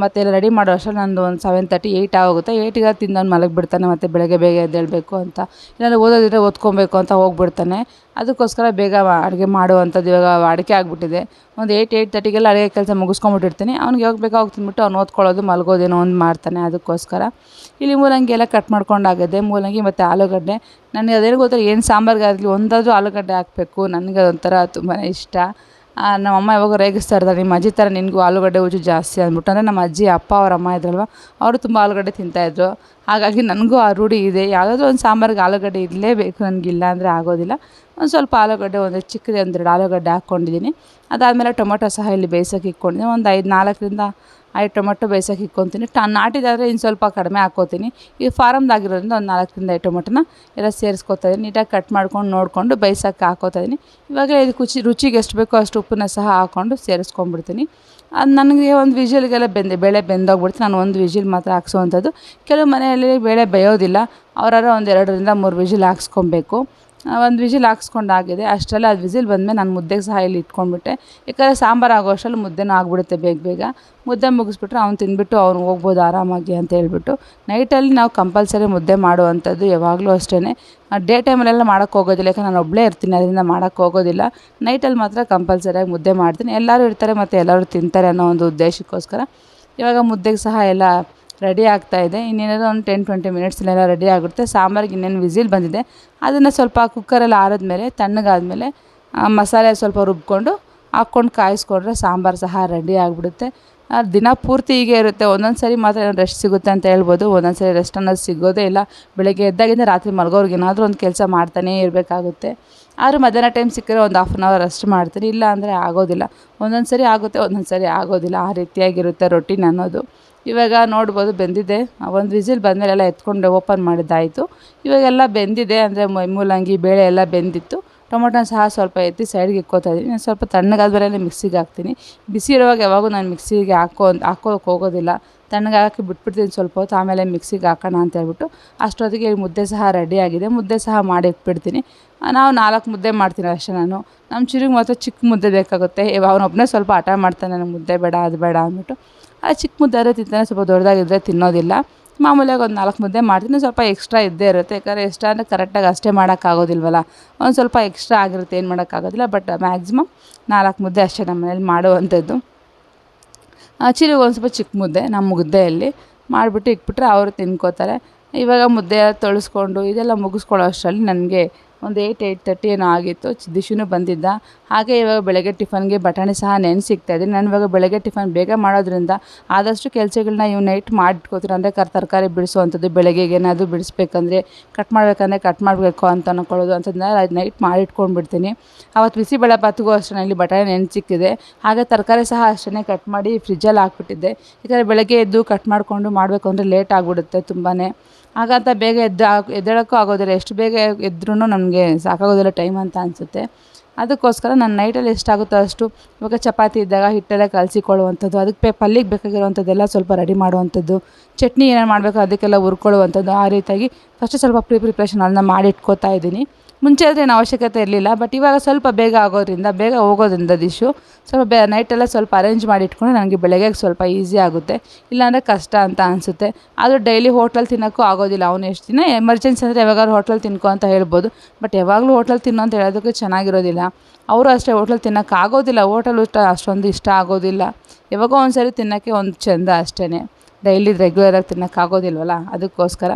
ಮತ್ತು ಎಲ್ಲ ರೆಡಿ ಮಾಡೋ ಅಷ್ಟರಲ್ಲಿ ನಂದು ಒಂದು 7:30 8 ಆಗೋಗುತ್ತೆ. 8ಗೆ ತಿಂದವ್ನು ಮಲಗಿಬಿಡ್ತಾನೆ. ಮತ್ತು ಬೆಳಗ್ಗೆ ಬೇಗ ಎದ್ದೇಳಬೇಕು ಅಂತ, ಇಲ್ಲಾಂದರೆ ಓದೋದಿದ್ರೆ ಓದ್ಕೊಬೇಕು ಅಂತ ಹೋಗ್ಬಿಡ್ತಾನೆ. ಅದಕ್ಕೋಸ್ಕರ ಬೇಗ ಅಡುಗೆ ಮಾಡುವಂಥದ್ದು ಇವಾಗ ವಾಡಿಕೆ ಆಗಿಬಿಟ್ಟಿದೆ. ಒಂದು 8 8:30ಗೆಲ್ಲ ಅಡುಗೆ ಕೆಲಸ ಮುಗಿಸ್ಕೊಂಬಿಟ್ಟಿರ್ತೀನಿ. ಅವ್ನಿಗೆ ಯಾವಾಗ ಬೇಕೋ ಅವಾಗ ತಿಂದ್ಬಿಟ್ಟು ಅವ್ನು ಓದ್ಕೊಳ್ಳೋದು ಮಲಗೋದೇನೋ ಒಂದು ಮಾಡ್ತಾನೆ. ಅದಕ್ಕೋಸ್ಕರ ಇಲ್ಲಿ ಮೂಲಂಗಿ ಎಲ್ಲ ಕಟ್ ಮಾಡ್ಕೊಂಡಾಗಿದೆ. ಮೂಲಂಗಿ ಮತ್ತು ಆಲೂಗಡ್ಡೆ, ನನಗೆ ಅದೇನು ಗೊತ್ತಿಲ್ಲ, ಏನು ಸಾಂಬಾರಿಗಾಗಲಿ ಒಂದಾದರೂ ಆಲೂಗಡ್ಡೆ ಹಾಕಬೇಕು. ನನಗೆ ಅದೊಂಥರ ತುಂಬಾ ಇಷ್ಟ. ನಮ್ಮಮ್ಮ ಯಾವಾಗ ರೇಗಿಸ್ತಾ ಇರ್ತಾರೆ, ನಿಮ್ಮ ಅಜ್ಜಿ ಥರ ನಿನಗೂ ಆಲೂಗಡ್ಡೆ ಹುಚ್ಚು ಜಾಸ್ತಿ ಅಂದ್ಬಿಟ್ಟು. ಅಂದರೆ ನಮ್ಮ ಅಜ್ಜಿ ಅಪ್ಪ ಅವ್ರ ಅಮ್ಮ ಇದ್ರಲ್ವ, ಅವರು ತುಂಬ ಆಲೂಗಡ್ಡೆ ತಿಂತಾಯಿದ್ರು. ಹಾಗಾಗಿ ನನಗೂ ಆ ರೂಢಿ ಇದೆ. ಯಾವುದಾದ್ರೂ ಒಂದು ಸಾಂಬಾರಿಗೆ ಆಲೂಗಡ್ಡೆ ಇರಲೇಬೇಕು ನನಗಿಲ್ಲ ಅಂದರೆ ಆಗೋದಿಲ್ಲ. ಒಂದು ಸ್ವಲ್ಪ ಆಲೂಗಡ್ಡೆ, ಒಂದು ಚಿಕ್ಕದು 1-2 ಆಲೂಗಡ್ಡೆ ಹಾಕ್ಕೊಂಡಿದ್ದೀನಿ. ಅದಾದಮೇಲೆ ಟೊಮೊಟೊ ಸಹ ಇಲ್ಲಿ ಬೇಯಿಸೋಕೆ ಇಟ್ಕೊಂಡಿದ್ದೀನಿ. ಒಂದು 4ರಿಂದ 5 ಟೊಮೊಟೊ ಬೇಯಿಸೋಕೆ ಇಟ್ಕೊತೀನಿ. ನಾಟಿದಾದರೆ ಇನ್ನು ಸ್ವಲ್ಪ ಕಡಿಮೆ ಹಾಕ್ಕೋತೀನಿ. ಈ ಫಾರಮ್ದಾಗಿರೋದ್ರಿಂದ ಒಂದು 4ರಿಂದ 5 ಟೊಮೊಟೊನ ಎಲ್ಲ ಸೇರಿಸ್ಕೊತಾಯಿದ್ದೀನಿ. ನೀಟಾಗಿ ಕಟ್ ಮಾಡ್ಕೊಂಡು ನೋಡಿಕೊಂಡು ಬೇಯಿಸೋಕೆ ಹಾಕ್ಕೋತಾಯಿದ್ದೀನಿ. ಇವಾಗಲೇ ಇದಕ್ಕೆ ರುಚಿಗೆ ಎಷ್ಟು ಬೇಕೋ ಅಷ್ಟು ಉಪ್ಪನ್ನ ಸಹ ಹಾಕ್ಕೊಂಡು ಸೇರಿಸ್ಕೊಂಡ್ಬಿಡ್ತೀನಿ. ಅದು ನನಗೆ ಒಂದು ವಿಷಿಲ್ಗೆಲ್ಲ ಬೇಳೆ ಬೆಂದೋಗ್ಬಿಡ್ತು. ನಾನು ಒಂದು ವಿಷಿಲ್ ಮಾತ್ರ ಹಾಕ್ಸೋವಂಥದ್ದು. ಕೆಲವು ಮನೆಯಲ್ಲಿ ಬೇಳೆ ಬೇಯೋದಿಲ್ಲ, ಅವರಾದ್ರೆ ಒಂದು 2ರಿಂದ 3 ವಿಷಿಲ್ ಹಾಕ್ಸ್ಕೊಬೇಕು. ಒಂದು ವಿಷಿಲ್ ಹಾಕ್ಸ್ಕೊಂಡಾಗಿದೆ. ಅಷ್ಟರಲ್ಲೇ ಅದು ವಿಸಿಲ್ ಬಂದಮೇಲೆ ನಾನು ಮುದ್ದೆಗೆ ಸಹ ಇಲ್ಲಿ ಇಟ್ಕೊಂಡ್ಬಿಟ್ಟೆ. ಯಾಕಂದರೆ ಸಾಂಬಾರು ಆಗೋ ಅಷ್ಟರಲ್ಲಿ ಮುದ್ದೆನೂ ಆಗಿಬಿಡುತ್ತೆ ಬೇಗ ಬೇಗ. ಮುದ್ದೆ ಮುಗಿಸ್ಬಿಟ್ರೆ ಅವ್ನು ತಿಂದುಬಿಟ್ಟು ಅವ್ನು ಹೋಗ್ಬೋದು ಆರಾಮಾಗಿ ಅಂತ ಹೇಳ್ಬಿಟ್ಟು. ನೈಟಲ್ಲಿ ನಾವು ಕಂಪಲ್ಸರಿ ಮುದ್ದೆ ಮಾಡುವಂಥದ್ದು ಯಾವಾಗಲೂ ಅಷ್ಟೇ. ಡೇ ಟೈಮಲ್ಲೆಲ್ಲ ಮಾಡೋಕ್ಕೆ ಹೋಗೋದಿಲ್ಲ, ಯಾಕಂದರೆ ನಾನು ಒಬ್ಬಳೇ ಇರ್ತೀನಿ, ಅದರಿಂದ ಮಾಡೋಕ್ಕೆ ಹೋಗೋದಿಲ್ಲ. ನೈಟಲ್ಲಿ ಮಾತ್ರ ಕಂಪಲ್ಸರಿಯಾಗಿ ಮುದ್ದೆ ಮಾಡ್ತೀನಿ. ಎಲ್ಲರೂ ಇರ್ತಾರೆ ಮತ್ತು ಎಲ್ಲರೂ ತಿಂತಾರೆ ಅನ್ನೋ ಒಂದು ಉದ್ದೇಶಕ್ಕೋಸ್ಕರ ಇವಾಗ ಮುದ್ದೆಗೆ ಸಹ ಎಲ್ಲ ರೆಡಿ ಆಗ್ತಾಯಿದೆ. ಇನ್ನೇನಾದರೂ ಒಂದು 10-20 ಮಿನಿಟ್ಸಲ್ಲೆಲ್ಲ ರೆಡಿ ಆಗುತ್ತೆ. ಸಾಂಬಾರಿಗೆ ಇನ್ನೇನು ವಿಸಿಲ್ ಬಂದಿದೆ, ಅದನ್ನು ಸ್ವಲ್ಪ ಕುಕ್ಕರಲ್ಲಿ ಆರಿದ್ಮೇಲೆ ತಣ್ಣಗಾದ್ಮೇಲೆ ಮಸಾಲೆ ಸ್ವಲ್ಪ ರುಬ್ಕೊಂಡು ಹಾಕ್ಕೊಂಡು ಕಾಯಿಸ್ಕೊಂಡ್ರೆ ಸಾಂಬಾರು ಸಹ ರೆಡಿ ಆಗಿಬಿಡುತ್ತೆ. ದಿನ ಪೂರ್ತಿ ಹೀಗೆ ಇರುತ್ತೆ. ಒಂದೊಂದು ಸರಿ ಮಾತ್ರ ರೆಸ್ಟ್ ಸಿಗುತ್ತೆ ಅಂತ ಹೇಳ್ಬೋದು. ಒಂದೊಂದು ಸರಿ ರೆಸ್ಟ್ ಅನ್ನೋದು ಸಿಗೋದೇ ಇಲ್ಲ. ಬೆಳಗ್ಗೆ ಎದ್ದಾಗಿಂದ ರಾತ್ರಿ ಮಲಗೋರ್ಗೆ ಏನಾದರೂ ಒಂದು ಕೆಲಸ ಮಾಡ್ತಾನೇ ಇರಬೇಕಾಗುತ್ತೆ. ಆದರೂ ಮಧ್ಯಾಹ್ನ ಟೈಮ್ ಸಿಕ್ಕಿದ್ರೆ ಒಂದು 1/2 ಅವರ್ ರೆಸ್ಟ್ ಮಾಡ್ತೀನಿ. ಇಲ್ಲ ಅಂದರೆ ಆಗೋದಿಲ್ಲ. ಒಂದೊಂದು ಸರಿ ಆಗುತ್ತೆ, ಒಂದೊಂದು ಸರಿ ಆಗೋದಿಲ್ಲ. ಆ ರೀತಿಯಾಗಿರುತ್ತೆ ರೊಟೀನ್ ಅನ್ನೋದು. ಇವಾಗ ನೋಡ್ಬೋದು ಬೆಂದಿದೆ. ಒಂದು ವಿಸಿಲ್ ಬಂದಮೇಲೆ ಎಲ್ಲ ಎತ್ಕೊಂಡು ಓಪನ್ ಮಾಡಿದ್ದಾಯಿತು. ಇವಾಗೆಲ್ಲ ಬೆಂದಿದೆ. ಅಂದರೆ ಮೂಲಂಗಿ ಬೇಳೆ ಎಲ್ಲ ಬೆಂದಿತ್ತು. ಟೊಮೊಟೊನ ಸಹ ಸ್ವಲ್ಪ ಎತ್ತಿ ಸೈಡ್ಗೆ ಇಕ್ಕೋತಾ ಇದ್ದೀನಿ. ನಾನು ಸ್ವಲ್ಪ ತಣ್ಣಗಾದ್ಮೇಲೆ ಮಿಕ್ಸಿಗೆ ಹಾಕ್ತೀನಿ. ಬಿಸಿ ಇರುವಾಗ ಯಾವಾಗೂ ನಾನು ಮಿಕ್ಸಿಗೆ ಹಾಕೋಕ್ಕೆ ಹೋಗೋದಿಲ್ಲ. ತಣ್ಣಗಾಗಕ್ಕೆ ಬಿಟ್ಬಿಡ್ತೀನಿ ಸ್ವಲ್ಪ ಹೊತ್ತು, ಆಮೇಲೆ ಮಿಕ್ಸಿಗೆ ಹಾಕೋಣ ಅಂತ ಹೇಳ್ಬಿಟ್ಟು. ಅಷ್ಟೊತ್ತಿಗೆ ಮುದ್ದೆ ಸಹ ರೆಡಿಯಾಗಿದೆ. ಮುದ್ದೆ ಸಹ ಮಾಡಿ ಇಟ್ಬಿಡ್ತೀನಿ. ನಾವು 4 ಮುದ್ದೆ ಮಾಡ್ತೀನಿ ಅಷ್ಟೇ ನಾನು. ನಮ್ಮ ಚಿರುಗೆ ಮಾತ್ರ ಚಿಕ್ಕ ಮುದ್ದೆ ಬೇಕಾಗುತ್ತೆ. ಅವನೊಬ್ಬನೇ ಸ್ವಲ್ಪ ಹಠ ಮಾಡ್ತಾನೆ, ನನಗೆ ಮುದ್ದೆ ಬೇಡ ಅದು ಬೇಡ ಅಂದ್ಬಿಟ್ಟು. ಚಿಕ್ಕ ಮುದ್ದೆ ಆದರೆ ತಿಂತಾನೆ, ಸ್ವಲ್ಪ ದೊಡ್ಡದಾಗಿದ್ದರೆ ತಿನ್ನೋದಿಲ್ಲ. ಮಾಮೂಲಿಯಾಗಿ ಒಂದು 4 ಮುದ್ದೆ ಮಾಡ್ತೀನಿ. ಸ್ವಲ್ಪ ಎಕ್ಸ್ಟ್ರಾ ಇದ್ದೇ ಇರುತ್ತೆ. ಯಾಕಂದರೆ ಎಕ್ಸ್ಟ್ರಾ ಅಂದರೆ ಕರೆಕ್ಟಾಗಿ ಅಷ್ಟೇ ಮಾಡೋಕ್ಕಾಗೋದಿಲ್ವಲ್ಲ, ಒಂದು ಸ್ವಲ್ಪ ಎಕ್ಸ್ಟ್ರಾ ಆಗಿರುತ್ತೆ, ಏನು ಮಾಡೋಕ್ಕಾಗೋದಿಲ್ಲ. ಬಟ್ ಮ್ಯಾಕ್ಸಿಮಮ್ 4 ಮುದ್ದೆ ಅಷ್ಟೇ ನಮ್ಮ ಮನೇಲಿ ಮಾಡುವಂಥದ್ದು. ಚಿರುಗೆ ಒಂದು ಸ್ವಲ್ಪ ಚಿಕ್ಕ ಮುದ್ದೆ ನಮ್ಮ ಮುದ್ದೆಯಲ್ಲಿ ಮಾಡಿಬಿಟ್ಟು ಇಟ್ಬಿಟ್ರೆ ಅವರು ತಿನ್ಕೋತಾರೆ. ಇವಾಗ ಮುದ್ದೆ ತೊಳಸ್ಕೊಂಡು ಇದೆಲ್ಲ ಮುಗಿಸ್ಕೊಳ್ಳೋ ಅಷ್ಟರಲ್ಲಿ ನನಗೆ ಒಂದು 8-8:30 ಏನೋ ಆಗಿತ್ತು. ದಿಶುನೂ ಬಂದಿದ್ದ. ಹಾಗೆ ಇವಾಗ ಬೆಳಗ್ಗೆ ಟಿಫನ್ಗೆ ಬಟಾಣಿ ಸಹ ನೆನೆಸಿಕ್ತಾಯಿದ್ದೀನಿ. ನಾನು ಇವಾಗ ಬೆಳಗ್ಗೆ ಟಿಫನ್ ಬೇಗ ಮಾಡೋದ್ರಿಂದ ಆದಷ್ಟು ಕೆಲಸಗಳನ್ನ ನೈಟ್ ಮಾಡಿಟ್ಕೋತೀನಿ. ಅಂದರೆ ತರಕಾರಿ ಬಿಡಿಸುವಂಥದ್ದು, ಬೆಳಗ್ಗೆಗೆ ಏನಾದರೂ ಬಿಡಿಸ್ಬೇಕಂದ್ರೆ ಕಟ್ ಮಾಡಬೇಕು ಅಂತ ಅಂದ್ಕೊಳ್ಳೋದು ಅಂಥದ್ದನ್ನ ನೈಟ್ ಮಾಡಿಟ್ಕೊಂಡ್ಬಿಡ್ತೀನಿ. ಆವತ್ತು ಬಿಸಿಬೇಳೆಬಾತಿಗೂ ಅಷ್ಟೇ ಇಲ್ಲಿ ಬಟಾಣಿ ನೆನೆಸಿಕ್ಕಿದೆ. ಹಾಗೆ ತರಕಾರಿ ಸಹ ಅಷ್ಟೇ ಕಟ್ ಮಾಡಿ ಫ್ರಿಜ್ಜಲ್ಲಿ ಹಾಕ್ಬಿಟ್ಟಿದ್ದೆ. ಯಾಕಂದರೆ ಬೆಳಗ್ಗೆ ಎದ್ದು ಕಟ್ ಮಾಡಿಕೊಂಡು ಮಾಡಬೇಕು ಅಂದರೆ ಲೇಟ್ ಆಗಿಬಿಡುತ್ತೆ ತುಂಬಾ. ಹಾಗಂತ ಬೇಗ ಎದ್ದೇಳೋಕ್ಕೂ ಆಗೋದಿಲ್ಲ. ಎಷ್ಟು ಬೇಗ ಎದ್ರೂ ನಮಗೆ ಸಾಕಾಗೋದಿಲ್ಲ ಟೈಮ್ ಅಂತ ಅನಿಸುತ್ತೆ. ಅದಕ್ಕೋಸ್ಕರ ನಾನು ನೈಟಲ್ಲಿ ಎಷ್ಟಾಗುತ್ತೋ ಅಷ್ಟು, ಇವಾಗ ಚಪಾತಿ ಇದ್ದಾಗ ಹಿಟ್ಟೆಲ್ಲ ಕಲಸಿಕೊಳ್ಳುವಂಥದ್ದು, ಅದಕ್ಕೆ ಪಲ್ಯಕ್ಕೆ ಬೇಕಾಗಿರುವಂಥದ್ದೆಲ್ಲ ಸ್ವಲ್ಪ ರೆಡಿ ಮಾಡುವಂಥದ್ದು, ಚಟ್ನಿ ಏನೇನು ಮಾಡಬೇಕು ಅದಕ್ಕೆಲ್ಲ ಹುರ್ಕೊಳ್ಳುವಂಥದ್ದು. ಆ ರೀತಿಯಾಗಿ ಫಸ್ಟು ಸ್ವಲ್ಪ ಪ್ರಿಪ್ರೇಷನ್ ಅದನ್ನ ಮಾಡಿ ಇಟ್ಕೋತಾ ಇದ್ದೀನಿ. ಮುಂಚೆ ಆದರೆ ಏನು ಅವಶ್ಯಕತೆ ಇರಲಿಲ್ಲ. ಬಟ್ ಇವಾಗ ಸ್ವಲ್ಪ ಬೇಗ ಬೇಗ ಹೋಗೋದ್ರಿಂದ ದಿಶು ಸ್ವಲ್ಪ ನೈಟೆಲ್ಲ ಸ್ವಲ್ಪ ಅರೇಂಜ್ ಮಾಡಿ ಇಟ್ಕೊಂಡ್ರೆ ನನಗೆ ಬೆಳಗ್ಗೆಗೆ ಸ್ವಲ್ಪ ಈಸಿ ಆಗುತ್ತೆ. ಇಲ್ಲಾಂದರೆ ಕಷ್ಟ ಅಂತ ಅನಿಸುತ್ತೆ. ಆದರೂ ಡೈಲಿ ಹೋಟ್ಲಲ್ಲಿ ತಿನ್ನೋಕ್ಕೂ ಆಗೋದಿಲ್ಲ. ಅವನು ಎಷ್ಟು ದಿನ ಎಮರ್ಜೆನ್ಸಿ ಅಂದರೆ ಯಾವಾಗಾದ್ರೂ ಹೋಟ್ಲಲ್ಲಿ ತಿನ್ಕೊ ಅಂತ ಹೇಳ್ಬೋದು. ಬಟ್ ಯಾವಾಗಲೂ ಹೋಟ್ಲಲ್ಲಿ ತಿನ್ನೋ ಅಂತ ಹೇಳೋದಕ್ಕೆ ಚೆನ್ನಾಗಿರೋದಿಲ್ಲ. ಅವರು ಅಷ್ಟೇ ಹೋಟ್ಲಲ್ಲಿ ತಿನ್ನೋಕ್ಕೆ ಆಗೋದಿಲ್ಲ. ಹೋಟೆಲ್ ಊಟ ಅಷ್ಟೊಂದು ಇಷ್ಟ ಆಗೋದಿಲ್ಲ. ಯಾವಾಗೋ ಒಂದು ಸರಿ ತಿನ್ನೋಕ್ಕೆ ಒಂದು ಚೆಂದ ಅಷ್ಟೇ. ಡೈಲಿ ರೆಗ್ಯುಲರಾಗಿ ತಿನ್ನೋಕ್ಕಾಗೋದಿಲ್ವಲ್ಲ, ಅದಕ್ಕೋಸ್ಕರ.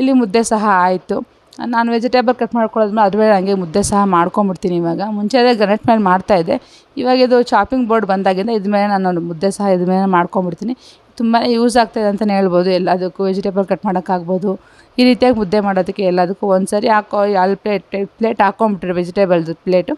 ಇಲ್ಲಿ ಮುದ್ದೆ ಸಹ ಆಯಿತು. ನಾನು ವೆಜಿಟೇಬಲ್ ಕಟ್ ಮಾಡ್ಕೊಳ್ಳೋದ್ಮೇಲೆ ಅದ್ರ ಮೇಲೆ ಹಂಗೆ ಮುದ್ದೆ ಸಹ ಮಾಡ್ಕೊಂಬಿಡ್ತೀನಿ. ಇವಾಗ ಮುಂಚೆ ಅದೇ ಗ್ರಾನೈಟ್ ಮೇಲೆ ಮಾಡ್ತಾಯಿದ್ದೆ, ಇವಾಗ ಇದು ಚಾಪಿಂಗ್ ಬೋರ್ಡ್ ಬಂದಾಗಿಂದ ಇದ್ರ ಮೇಲೆ ನಾನು ಮುದ್ದೆ ಸಹ ಇದ್ರ ಮೇಲೆ ಮಾಡ್ಕೊಂಬಿಡ್ತೀನಿ. ತುಂಬಾ ಯೂಸ್ ಆಗ್ತಾಯಿದೆ ಅಂತಲೇ ಹೇಳ್ಬೋದು. ಎಲ್ಲದಕ್ಕೂ ವೆಜಿಟೇಬಲ್ ಕಟ್ ಮಾಡೋಕ್ಕಾಗ್ಬೋದು, ಈ ರೀತಿಯಾಗಿ ಮುದ್ದೆ ಮಾಡೋದಕ್ಕೆ ಎಲ್ಲದಕ್ಕೂ ಒಂದು ಸರಿ ಅಲ್ಲಿ ಪ್ಲೇಟ್ ಹಾಕ್ಕೊಂಬಿಟ್ರೆ ವೆಜಿಟೇಬಲ್ದು ಪ್ಲೇಟು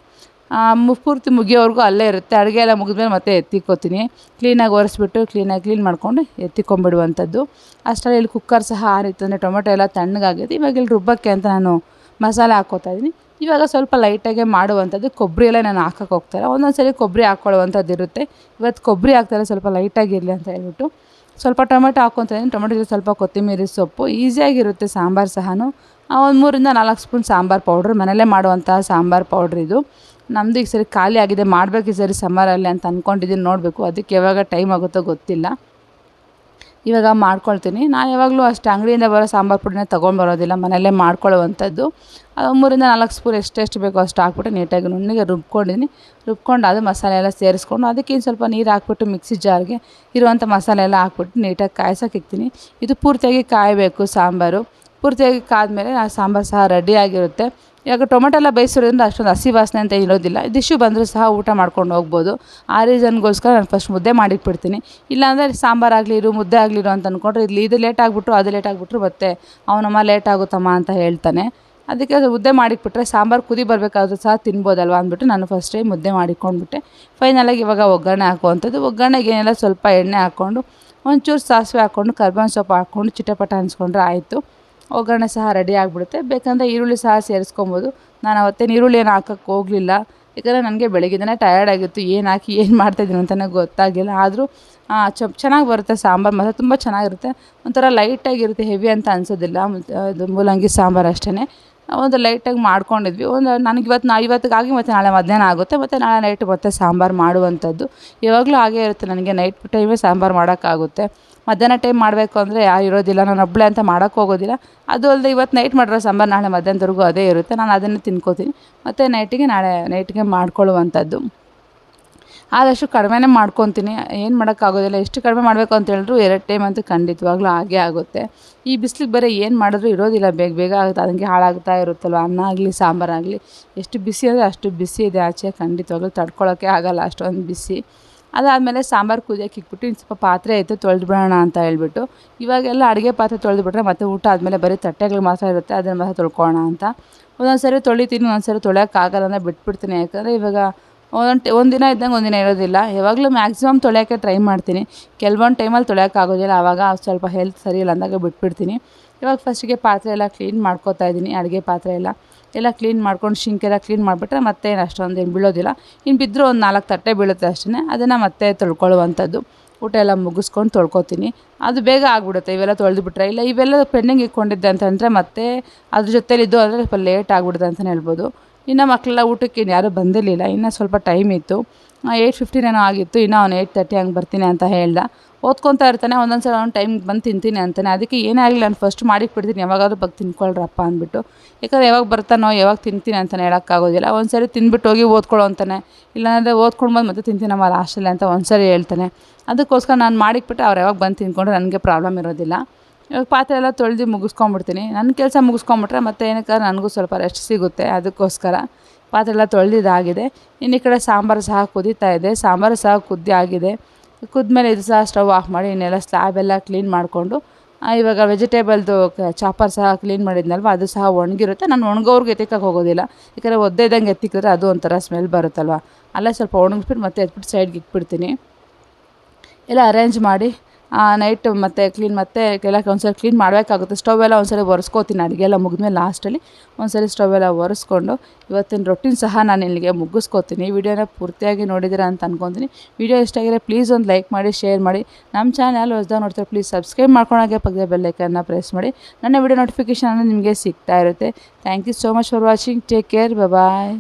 ಪೂರ್ತಿ ಮುಗಿಯೋವರೆಗೂ ಅಲ್ಲೇ ಇರುತ್ತೆ. ಅಡುಗೆ ಎಲ್ಲ ಮುಗಿದ್ಮೇಲೆ ಮತ್ತೆ ಎತ್ತಿಕ್ಕೋತೀನಿ, ಕ್ಲೀನಾಗಿ ಒರೆಸ್ಬಿಟ್ಟು ಕ್ಲೀನ್ ಮಾಡಿಕೊಂಡು ಎತ್ತಿಕೊಂಬಿಡುವಂಥದ್ದು. ಅಷ್ಟರಲ್ಲಿ ಇಲ್ಲಿ ಕುಕ್ಕರ್ ಸಹ ಆರಿತ್ತು, ಅಂದರೆ ಟೊಮೆಟೊ ಎಲ್ಲ ತಣ್ಣಗಾಗಿದೆ. ಇವಾಗ ಇಲ್ಲಿ ರುಬ್ಬಕ್ಕೆ ಅಂತ ನಾನು ಮಸಾಲೆ ಹಾಕ್ಕೋತಾಯಿದ್ದೀನಿ. ಇವಾಗ ಸ್ವಲ್ಪ ಲೈಟಾಗೆ ಮಾಡುವಂಥದ್ದು, ಕೊಬ್ಬರಿ ಎಲ್ಲ ನಾನು ಹಾಕೋಕ್ಕೆ ಹೋಗ್ತಾಯಿಲ್ಲ, ಒಂದೊಂದು ಸರಿ ಕೊಬ್ಬರಿ ಹಾಕ್ಕೊಳ್ಳುವಂಥದ್ದು ಇರುತ್ತೆ. ಇವತ್ತು ಕೊಬ್ಬರಿ ಹಾಕ್ತಾರೆ, ಸ್ವಲ್ಪ ಲೈಟಾಗಿರಲಿ ಅಂತ ಹೇಳ್ಬಿಟ್ಟು ಸ್ವಲ್ಪ ಟೊಮೆಟೊ ಹಾಕ್ಕೊತಾಯಿದ್ದೀನಿ. ಟೊಮೆಟೊ ಜೊತೆ ಸ್ವಲ್ಪ ಕೊತ್ತಂಬರಿ ಸೊಪ್ಪು, ಈಸಿಯಾಗಿರುತ್ತೆ ಸಾಂಬಾರು ಸಹ. ಒಂದು 3-4 ಸ್ಪೂನ್ ಸಾಂಬಾರು ಪೌಡ್ರ್, ಮನೆಯಲ್ಲೇ ಮಾಡುವಂಥ ಸಾಂಬಾರು ಪೌಡ್ರ್ ಇದು. ನಮ್ಮದು ಈ ಸರಿ ಖಾಲಿ ಆಗಿದೆ, ಮಾಡಬೇಕು ಈ ಸರಿ ಸಮ್ಮರಲ್ಲಿ ಅಂತ ಅಂದ್ಕೊಂಡಿದ್ದೀನಿ. ನೋಡಬೇಕು ಅದಕ್ಕೆ ಯಾವಾಗ ಟೈಮ್ ಆಗುತ್ತೋ ಗೊತ್ತಿಲ್ಲ. ಇವಾಗ ಮಾಡ್ಕೊಳ್ತೀನಿ. ನಾನು ಯಾವಾಗಲೂ ಅಷ್ಟೇ ಅಂಗಡಿಯಿಂದ ಬರೋ ಸಾಂಬಾರು ಪುಡಿನ ತೊಗೊಂಡ್ಬರೋದಿಲ್ಲ, ಮನೆಯಲ್ಲೇ ಮಾಡ್ಕೊಳ್ಳುವಂಥದ್ದು. 3-4 ಸ್ಪೂನ್ ಎಷ್ಟು ಬೇಕೋ ಅಷ್ಟು ಹಾಕ್ಬಿಟ್ಟು ನೀಟಾಗಿ ನುಣ್ಣಗೆ ರುಬ್ಕೊಂಡು ಅದು ಮಸಾಲೆ ಎಲ್ಲ ಸೇರಿಸ್ಕೊಂಡು ಅದಕ್ಕೆ ಇನ್ನು ಸ್ವಲ್ಪ ನೀರು ಹಾಕ್ಬಿಟ್ಟು ಮಿಕ್ಸಿ ಜಾರ್ಗೆ ಇರುವಂಥ ಮಸಾಲೆ ಎಲ್ಲ ಹಾಕ್ಬಿಟ್ಟು ನೀಟಾಗಿ ಕಾಯ್ಸೋಕೆ ಇಕ್ತೀನಿ. ಇದು ಪೂರ್ತಿಯಾಗಿ ಕಾಯಬೇಕು ಸಾಂಬಾರು. ಪೂರ್ತಿಯಾಗಿ ಕಾದ್ಮೇಲೆ ಆ ಸಾಂಬಾರು ಸಹ ರೆಡಿಯಾಗಿರುತ್ತೆ. ಇವಾಗ ಟೊಮೆಟೊ ಎಲ್ಲ ಬೇಯಿಸಿರೋದ್ರಿಂದ ಅಷ್ಟೊಂದು ಹಸಿ ವಾಸನೆ ಅಂತ ಇರೋದಿಲ್ಲ. ಇದಿಷ್ಟು ಬಂದರೂ ಸಹ ಊಟ ಮಾಡ್ಕೊಂಡು ಹೋಗ್ಬೋದು. ಆ ರೀಸನ್ಗೋಸ್ಕರ ನಾನು ಫಸ್ಟ್ ಮುದ್ದೆ ಮಾಡಿಟ್ಬಿಡ್ತೀನಿ. ಇಲ್ಲಾಂದರೆ ಸಾಂಬಾರಾಗಲಿ ಮುದ್ದೆ ಆಗಲಿರು ಅಂತ ಅಂದ್ಕೊಂಡ್ರೆ ಇದು ಲೇಟ್ ಆಗಿಬಿಟ್ರು ಅದು ಲೇಟ್ ಆಗಿಬಿಟ್ರು ಮತ್ತೆ ಅವನಮ್ಮ ಲೇಟ್ ಆಗುತ್ತಮ್ಮ ಅಂತ ಹೇಳ್ತಾನೆ. ಅದಕ್ಕೆ ಮುದ್ದೆ ಮಾಡಿಟ್ಬಿಟ್ರೆ ಸಾಂಬಾರು ಕುದಿ ಬರಬೇಕಾದ್ರೂ ಸಹ ತಿನ್ಬೋದಲ್ವ ಅಂದ್ಬಿಟ್ಟು ನಾನು ಫಸ್ಟೇ ಮುದ್ದೆ ಮಾಡಿಕೊಂಡ್ಬಿಟ್ಟೆ. ಫೈನಲಾಗಿ ಇವಾಗ ಒಗ್ಗರಣೆ ಹಾಕುವಂಥದ್ದು. ಒಗ್ಗರಣೆಗೆ ಏನೆಲ್ಲ ಸ್ವಲ್ಪ ಎಣ್ಣೆ ಹಾಕ್ಕೊಂಡು ಒಂಚೂರು ಸಾಸಿವೆ ಹಾಕ್ಕೊಂಡು ಕರ್ಬೇವಿನ ಸೊಪ್ಪು ಹಾಕ್ಕೊಂಡು ಚಿಟಪಟ ಹಂಚ್ಕೊಂಡ್ರೆ ಆಯಿತು. ಒಗ್ಗರಣೆ ಸಹ ರೆಡಿ ಆಗಿಬಿಡುತ್ತೆ. ಬೇಕಂದರೆ ಈರುಳ್ಳಿ ಸಹ ಸೇರಿಸ್ಕೊಬೋದು. ನಾನು ಅವತ್ತೇನು ಈರುಳ್ಳಿ ಏನು ಹಾಕೋಕ್ಕೆ ಹೋಗಲಿಲ್ಲ, ಯಾಕಂದರೆ ನನಗೆ ಬೆಳಗ್ಗೆನೇ ಟಯರ್ಡ್ ಆಗಿತ್ತು. ಏನು ಹಾಕಿ ಏನು ಮಾಡ್ತಾಯಿದ್ದೀನಿ ಅಂತಲೇ ಗೊತ್ತಾಗಲಿಲ್ಲ. ಆದರೂ ಚೆನ್ನಾಗಿ ಬರುತ್ತೆ ಸಾಂಬಾರು, ಮಾತ್ರ ತುಂಬ ಚೆನ್ನಾಗಿರುತ್ತೆ. ಒಂಥರ ಲೈಟಾಗಿರುತ್ತೆ, ಹೆವಿ ಅಂತ ಅನಿಸೋದಿಲ್ಲ. ಅದು ಮೂಲಂಗಿ ಸಾಂಬಾರು ಅಷ್ಟೇ. ಒಂದು ಲೈಟಾಗಿ ಮಾಡ್ಕೊಂಡಿದ್ವಿ. ನನಗೆ ಇವತ್ತಿಗಾಗಿ ಮತ್ತು ನಾಳೆ ಮಧ್ಯಾಹ್ನ ಆಗುತ್ತೆ, ಮತ್ತು ನಾಳೆ ನೈಟ್ ಮತ್ತೆ ಸಾಂಬಾರು ಮಾಡುವಂಥದ್ದು. ಯಾವಾಗಲೂ ಹಾಗೇ ಇರುತ್ತೆ ನನಗೆ, ನೈಟ್ ಟೈಮೇ ಸಾಂಬಾರು ಮಾಡೋಕ್ಕಾಗುತ್ತೆ. ಮಧ್ಯಾಹ್ನ ಟೈಮ್ ಮಾಡಬೇಕು ಅಂದರೆ ಯಾರು ಇರೋದಿಲ್ಲ, ನಾನು ಒಬ್ಬಳೇ ಅಂತ ಮಾಡೋಕ್ಕೆ ಹೋಗೋದಿಲ್ಲ. ಅದು ಅಲ್ಲದೆ ಇವತ್ತು ನೈಟ್ ಮಾಡಿರೋ ಸಾಂಬಾರು ನಾಳೆ ಮಧ್ಯಾಹ್ನದವರೆಗೂ ಅದೇ ಇರುತ್ತೆ, ನಾನು ಅದನ್ನೇ ತಿನ್ಕೋತೀನಿ. ಮತ್ತು ನಾಳೆ ನೈಟಿಗೆ ಮಾಡ್ಕೊಳ್ಳುವಂಥದ್ದು. ಆದಷ್ಟು ಕಡಿಮೆನೇ ಮಾಡ್ಕೊತೀನಿ, ಏನು ಮಾಡೋಕ್ಕಾಗೋದಿಲ್ಲ. ಎಷ್ಟು ಕಡಿಮೆ ಮಾಡಬೇಕು ಅಂತ ಹೇಳಿದ್ರು 2 ಟೈಮ್ ಅಂತೂ ಖಂಡಿತವಾಗ್ಲೂ ಆಗೇ ಆಗುತ್ತೆ. ಈ ಬಿಸಿಲಿಗೆ ಬೇರೆ ಏನು ಮಾಡಿದ್ರು ಇರೋದಿಲ್ಲ, ಬೇಗ ಆಗುತ್ತೆ, ಅದಂಗೆ ಹಾಳಾಗ್ತಾ ಇರುತ್ತಲ್ವ. ಅನ್ನ ಆಗಲಿ ಸಾಂಬಾರಾಗಲಿ ಎಷ್ಟು ಬಿಸಿ ಅಂದರೆ ಅಷ್ಟು ಬಿಸಿ ಇದೆ ಆಚೆ, ಖಂಡಿತವಾಗ್ಲೂ ತಡ್ಕೊಳ್ಳೋಕ್ಕೆ ಆಗಲ್ಲ ಅಷ್ಟೊಂದು ಬಿಸಿ. ಅದಾದಮೇಲೆ ಸಾಂಬಾರು ಕುದಿಯೋಕೆ ಇಕ್ಬಿಟ್ಟು ಇನ್ನು ಸ್ವಲ್ಪ ಪಾತ್ರೆ ಇತ್ತು ತೊಳೆದ್ಬಿಡೋಣ ಅಂತ ಹೇಳ್ಬಿಟ್ಟು, ಇವಾಗೆಲ್ಲ ಅಡುಗೆ ಪಾತ್ರೆ ತೊಳೆದ್ಬಿಟ್ರೆ ಮತ್ತೆ ಊಟ ಆದಮೇಲೆ ಬರೀ ತಟ್ಟೆಗಳು ಮಾತ್ರ ಇರುತ್ತೆ, ಅದನ್ನು ಮಾತ್ರ ತೊಳ್ಕೊಳ್ಳೋಣ ಅಂತ. ಒಂದೊಂದು ಸರಿ ತೊಳಿತೀನಿ, ಒಂದೊಂದು ಸರಿ ತೊಳೆಯೋಕ್ಕಾಗಲ್ಲ ಅಂದರೆ ಬಿಟ್ಬಿಡ್ತೀನಿ. ಯಾಕಂದರೆ ಇವಾಗ ಒಂದು ದಿನ ಇದ್ದಂಗೆ ಒಂದಿನ ಇರೋದಿಲ್ಲ. ಯಾವಾಗಲೂ ಮ್ಯಾಕ್ಸಿಮಮ್ ತೊಳೆಯೋಕ್ಕೆ ಟ್ರೈ ಮಾಡ್ತೀನಿ. ಕೆಲವೊಂದು ಟೈಮಲ್ಲಿ ತೊಳೆಯೋಕ್ಕಾಗೋದಿಲ್ಲ, ಆವಾಗ ಸ್ವಲ್ಪ ಹೆಲ್ತ್ ಸರಿ ಇಲ್ಲ ಅಂದಾಗ ಬಿಟ್ಬಿಡ್ತೀನಿ. ಇವಾಗ ಫಸ್ಟಿಗೆ ಪಾತ್ರೆ ಎಲ್ಲ ಕ್ಲೀನ್ ಮಾಡ್ಕೊತಾ ಇದ್ದೀನಿ. ಅಡುಗೆ ಪಾತ್ರೆ ಎಲ್ಲ ಕ್ಲೀನ್ ಮಾಡ್ಕೊಂಡು ಶಿಂಕೆಲ್ಲ ಕ್ಲೀನ್ ಮಾಡಿಬಿಟ್ರೆ ಮತ್ತೆ ಅಷ್ಟೊಂದೇನು ಬೀಳೋದಿಲ್ಲ. ಇನ್ನು ಬಿದ್ದರೂ ಒಂದು 4 ತಟ್ಟೆ ಬೀಳುತ್ತೆ ಅಷ್ಟೇ, ಅದನ್ನು ಮತ್ತೆ ತೊಳ್ಕೊಳ್ಳುವಂಥದ್ದು. ಊಟ ಎಲ್ಲ ಮುಗಿಸ್ಕೊಂಡು ತೊಳ್ಕೊತೀನಿ, ಅದು ಬೇಗ ಆಗಿಬಿಡುತ್ತೆ ಇವೆಲ್ಲ ತೊಳೆದುಬಿಟ್ರೆ. ಇಲ್ಲ ಇವೆಲ್ಲ ಪೆಂಡಿಂಗ್ ಇಟ್ಕೊಂಡಿದ್ದೆ ಅಂತಂದರೆ ಮತ್ತೆ ಅದ್ರ ಜೊತೆಲಿದ್ದು ಅಂದರೆ ಸ್ವಲ್ಪ ಲೇಟ್ ಆಗಿಬಿಡುತ್ತೆ ಅಂತಲೇ ಹೇಳ್ಬೋದು. ಇನ್ನು ಮಕ್ಕಳೆಲ್ಲ ಊಟಕ್ಕೆ ಯಾರೂ ಬಂದಿರಲಿಲ್ಲ, ಇನ್ನೂ ಸ್ವಲ್ಪ ಟೈಮ್ ಇತ್ತು. 8:15 ಆಗಿತ್ತು. ಇನ್ನೂ ಅವ್ನು 8:30 ಹಂಗೆ ಬರ್ತೀನಿ ಅಂತ ಹೇಳ್ದ. ಓದ್ಕೊತಾ ಇರ್ತಾನೆ, ಒಂದೊಂದು ಸಲ ಅವ್ನು ಟೈಮ್ಗೆ ಬಂದು ತಿಂತೀನಿ ಅಂತಾನೆ. ಅದಕ್ಕೆ ಏನೇ ಆಗಲಿ ನಾನು ಫಸ್ಟ್ ಮಾಡಿಟ್ಬಿಡ್ತೀನಿ, ಯಾವಾಗಾದ್ರೂ ಬಗ್ಗೆ ತಿನ್ಕೊಳ್ರಪ್ಪ ಅಂದ್ಬಿಟ್ಟು. ಯಾಕಂದರೆ ಯಾವಾಗ ಬರ್ತಾನೋ ಯಾವಾಗ ತಿಂತೀನಿ ಅಂತಲೇ ಹೇಳೋಕ್ಕಾಗೋದಿಲ್ಲ. ಒಂದು ಸರಿ ತಿಂದ್ಬಿಟ್ಟು ಹೋಗಿ ಓದ್ಕೊಳ್ಳೋ ಅಂತಾನೆ, ಇಲ್ಲಾಂದರೆ ಓದ್ಕೊಂಡು ಬಂದು ಮತ್ತೆ ತಿಂತೀನಮ್ಮ ಲಾಸ್ಟಲ್ಲಿ ಅಂತ ಒಂದು ಸರಿ ಹೇಳ್ತಾನೆ. ಅದಕ್ಕೋಸ್ಕರ ನಾನು ಮಾಡಿಟ್ಬಿಟ್ಟು ಅವ್ರು ಯಾವಾಗ ಬಂದು ತಿಂದ್ಕೊಂಡ್ರೆ ನನಗೆ ಪ್ರಾಬ್ಲಮ್ ಇರೋದಿಲ್ಲ. ಇವಾಗ ಪಾತ್ರೆ ಎಲ್ಲ ತೊಳೆದು ಮುಗಿಸ್ಕೊಂಬಿಡ್ತೀನಿ. ನನ್ನ ಕೆಲಸ ಮುಗಿಸ್ಕೊಂಬಿಟ್ರೆ ಮತ್ತೆ ಏನಕ್ಕೆ ನನಗೂ ಸ್ವಲ್ಪ ರೆಸ್ಟ್ ಸಿಗುತ್ತೆ. ಅದಕ್ಕೋಸ್ಕರ ಪಾತ್ರೆ ಎಲ್ಲ ತೊಳೆದಿದ್ದಾಗಿದೆ. ಇನ್ನು ಈ ಕಡೆ ಸಾಂಬಾರು ಸಹ ಕುದೀತಾ ಇದೆ. ಸಾಂಬಾರು ಸಹ ಕುದ್ದಿ ಆಗಿದೆ. ಕುದ್ಮೇಲೆ ಇದು ಸಹ ಸ್ಟವ್ ಆಫ್ ಮಾಡಿ ಇನ್ನೆಲ್ಲ ಸ್ಲ್ಯಾಬ್ ಎಲ್ಲ ಕ್ಲೀನ್ ಮಾಡಿಕೊಂಡು ಇವಾಗ ವೆಜಿಟೇಬಲ್ದು ಚಾಪರ್ ಸಹ ಕ್ಲೀನ್ ಮಾಡಿದ್ನಲ್ವ, ಅದು ಸಹ ಒಣಗಿರುತ್ತೆ. ನಾನು ಒಣಗೋರ್ಗೆ ಎತ್ತಿಕ್ಕಕ್ಕೆ ಹೋಗೋದಿಲ್ಲ, ಯಾಕಂದರೆ ಒದ್ದೆ ಇದ್ದಂಗೆ ಎತ್ತಿಕ್ಕಿದ್ರೆ ಅದು ಒಂಥರ ಸ್ಮೆಲ್ ಬರುತ್ತಲ್ವ. ಅಲ್ಲೇ ಸ್ವಲ್ಪ ಒಣಗಿಸ್ಬಿಟ್ಟು ಮತ್ತೆ ಎತ್ಬಿಟ್ಟು ಸೈಡ್ಗೆ ಇಕ್ಬಿಡ್ತೀನಿ. ಎಲ್ಲ ಅರೇಂಜ್ ಮಾಡಿ ನೈಟ್ ಮತ್ತೆ ಎಲ್ಲ ಒಂದ್ಸರಿ ಕ್ಲೀನ್ ಮಾಡಬೇಕಾಗುತ್ತೆ. ಸ್ಟವ್ ಎಲ್ಲ ಒಂದ್ಸರಿ ಒರೆಸ್ಕೋತೀನಿ. ಅಡುಗೆ ಎಲ್ಲ ಮುಗಿದ್ಮೇಲೆ ಲಾಸ್ಟಲ್ಲಿ ಒಂದ್ಸರಿ ಸ್ಟವ್ ಎಲ್ಲ ಒರೆಸ್ಕೊಂಡು ಇವತ್ತಿನ ರೊಟ್ಟಿನ ಸಹ ನಾನು ಇಲ್ಲಿಗೆ ಮುಗಿಸ್ಕೋತೀನಿ. ವಿಡಿಯೋನ ಪೂರ್ತಿಯಾಗಿ ನೋಡಿದ್ದೀರಾ ಅಂತ ಅನ್ಕೊತೀನಿ. ವಿಡಿಯೋ ಇಷ್ಟ ಆಗಿದ್ರೆ ಪ್ಲೀಸ್ ಒಂದು ಲೈಕ್ ಮಾಡಿ, ಶೇರ್ ಮಾಡಿ. ನಮ್ಮ ಚಾನಲ್ ಹೊಸದಾಗಿ ನೋಡ್ತಾರೆ ಪ್ಲೀಸ್ ಸಬ್ಸ್ಕ್ರೈಬ್ ಮಾಡ್ಕೊಂಡಾಗೆ ಪಕ್ಕದ ಬೆಲ್ ಐಕನ್ನ ಪ್ರೆಸ್ ಮಾಡಿ. ನನ್ನ ವಿಡಿಯೋ ನೋಟಿಫಿಕೇಷನ್ ನಿಮಗೆ ಸಿಗ್ತಾ ಇರುತ್ತೆ. Thank you so much for watching. Take care, bye.